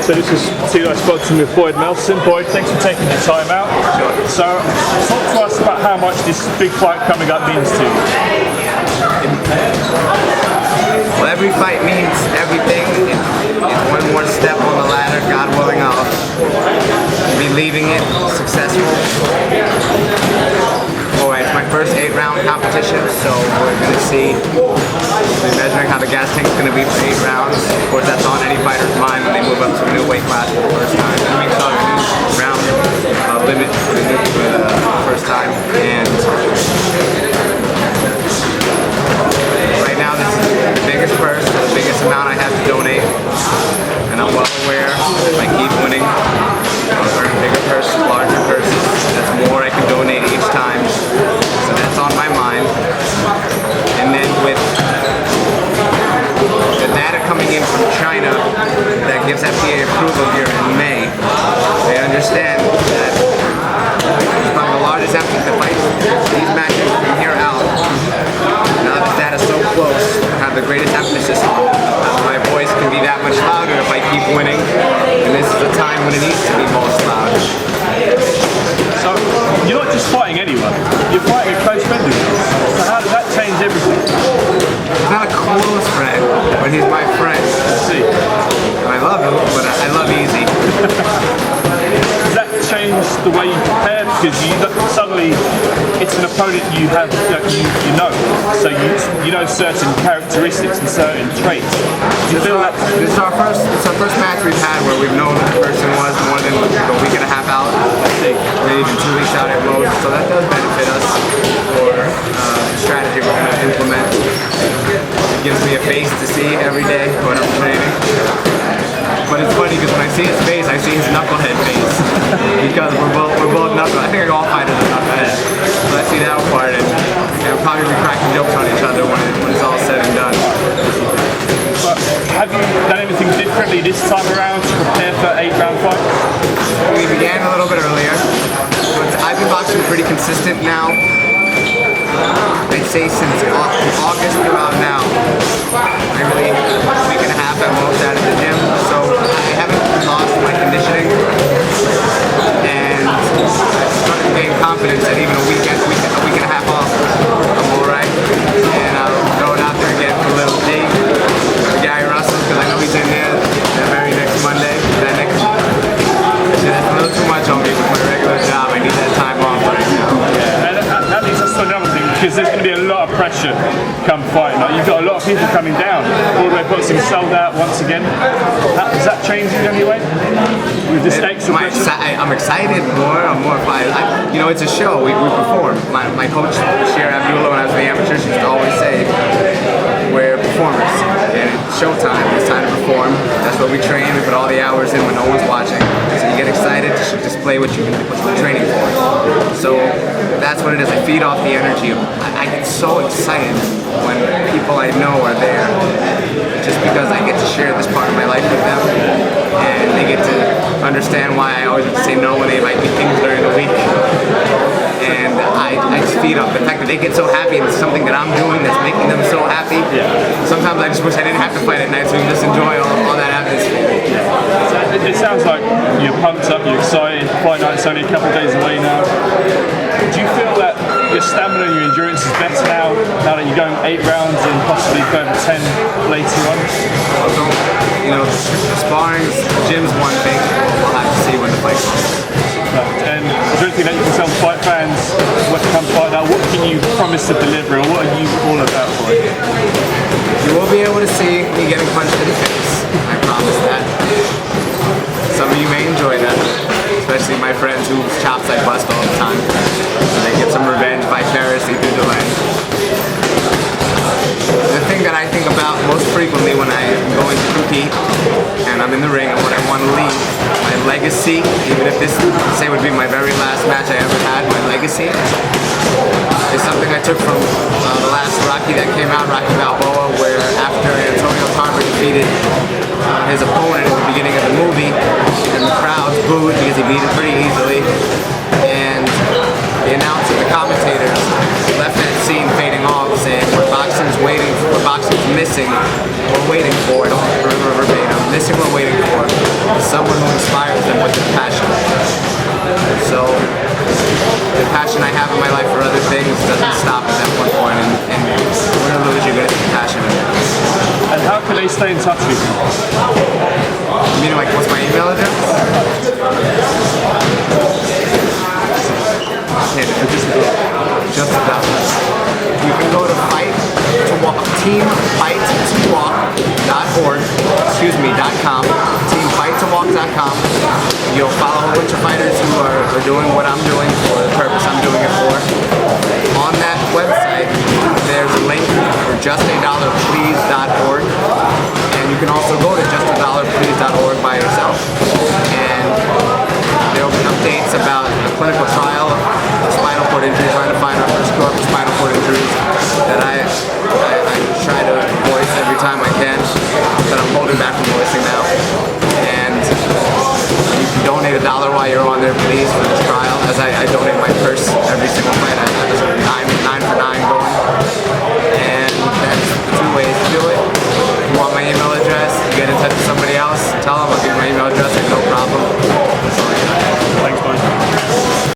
So this is Tilo Sponson with Boyd Melson. Boyd, thanks for taking your time out. Sure. So talk to us about how much this big fight coming up means to you. Well, every fight means everything. It's one more step on the ladder. God willing, I'll be leaving it successful. It's my first 8-round competition, so we're going to see, measuring how the gas tank's going to be for 8 rounds. Of course, that's on any fighter's mind when they move up to a new weight class for the first time. I mean, so a new round limit for the first time. And right now, this is the biggest purse, the biggest amount I have to donate. And I'm well aware that if I keep winning, I'll earn bigger purses, larger purses. That's more I can donate each time. So that's on my mind. And then with the data coming in from China that gives FDA approval here in May, they understand that it's probably the largest effort to fight these matches from here out. Now that the data's so close, I have the greatest emphasis on my voice can be that much louder if I keep winning. And this is the time when it needs to be most loud. So you're not just fighting anyone, you're fighting a close friend of yours. So how does that change everything? He's not a close friend, but he's my friend. Let's see. I love him, but I love easy. Does that change the way you prepare? Because suddenly it's an opponent you have, you know, so you know certain characteristics and certain traits. Do you feel that? This is our first match we've had where we've known who the person was more than a week and a half out. Maybe even 2 weeks out at most. So that does benefit us for the strategy we're going to implement. It gives me a face to see every day when I'm training. But it's funny because when I see his face, I see his knucklehead face. Because we're both knucklehead. I think all fighters are knucklehead. So I see that part, and we'll probably be cracking jokes on each other when it's all said and done. But have you done anything differently this time around to prepare for 8-round fights? We began a little bit earlier. But I've been boxing pretty consistent now. I'd say since August throughout now. I really a week and a half at most out of the gym, so I haven't lost my conditioning, and I started to gain confidence that even a week and a half off, I'm alright, and I'll throw it out there again for a little dig for Gary Russell, because I know he's in there the very next Monday. That's a little too much on me with my regular job. I need that time off right now. Yeah, and that leads us to another thing, because there's going to be a lot of pressure come fighting. Like, you've got a lot of people coming down. Broadway boxing sold out once again. Does that change in any way? With the stakes of pressure? I'm excited more. You know, it's a show. We perform. My coach, Shir Abdullah, when I was in the amateurs, used to always say, we're performers. And it's showtime. It's time to perform. That's what we train. We put all the hours in when no one's watching. So you get excited to display what you've been training for. So that's what it is. I feed off the energy. I get so excited when people I know are there, just because I get to share this part of my life with them, and they get to understand why I always have to say no when they invite me things during the week. And I just feed off the fact that they get so happy, and it's something that I'm doing that's making them so happy. Sometimes I just wish I didn't have to fight at night, so we can just enjoy all that atmosphere. It sounds like you're pumped up, you're excited. Fight night's only a couple of days away now. Do you feel that your stamina and your endurance is better now that you're going 8 rounds and possibly going 10 later on? You know, sparring, gym's one thing. We'll have to see when the fight comes. And is there anything that you can tell the fight fans what to come fight now? What can you promise to deliver, or what are you all about for it? You will be able to see me getting punched in the face. I promise that. Some of you may enjoy that, especially my friends whose chops I bust all the time. They get some revenge vicariously through Delen. The thing that I think about most frequently when I am going to compete and I'm in the ring and what I want to leave, my legacy, even if this, say, would be my very last match I ever had, my legacy is something I took from the last Rocky that came out, Rocky Balboa, where after Antonio Tarver defeated his opponent at the beginning of the movie, and the crowds booed because he beat him pretty easily, and the announcer, the commentators, left that scene fading off, saying, "What boxing's waiting for, what boxing's missing, we're waiting for." I don't remember verbatim. Missing, we're waiting for. stay in touch with you? Meaning, like, what's my email address? Okay, just about this. You can go to teamfight2walk.com. Teamfight2walk.com. You'll follow a bunch of fighters who are doing what I'm doing for the purpose I'm doing it for. On that website, there's a link for justadollarplease.org, and you can also go to justadollarplease.org by yourself, and there will be updates about the clinical trial of spinal cord injury, trying to find our first cure for spinal cord injuries that I try to voice every time I can, that I'm holding back from voicing now. And you can donate $1 while you're on there, please, for this trial, as I donate my purse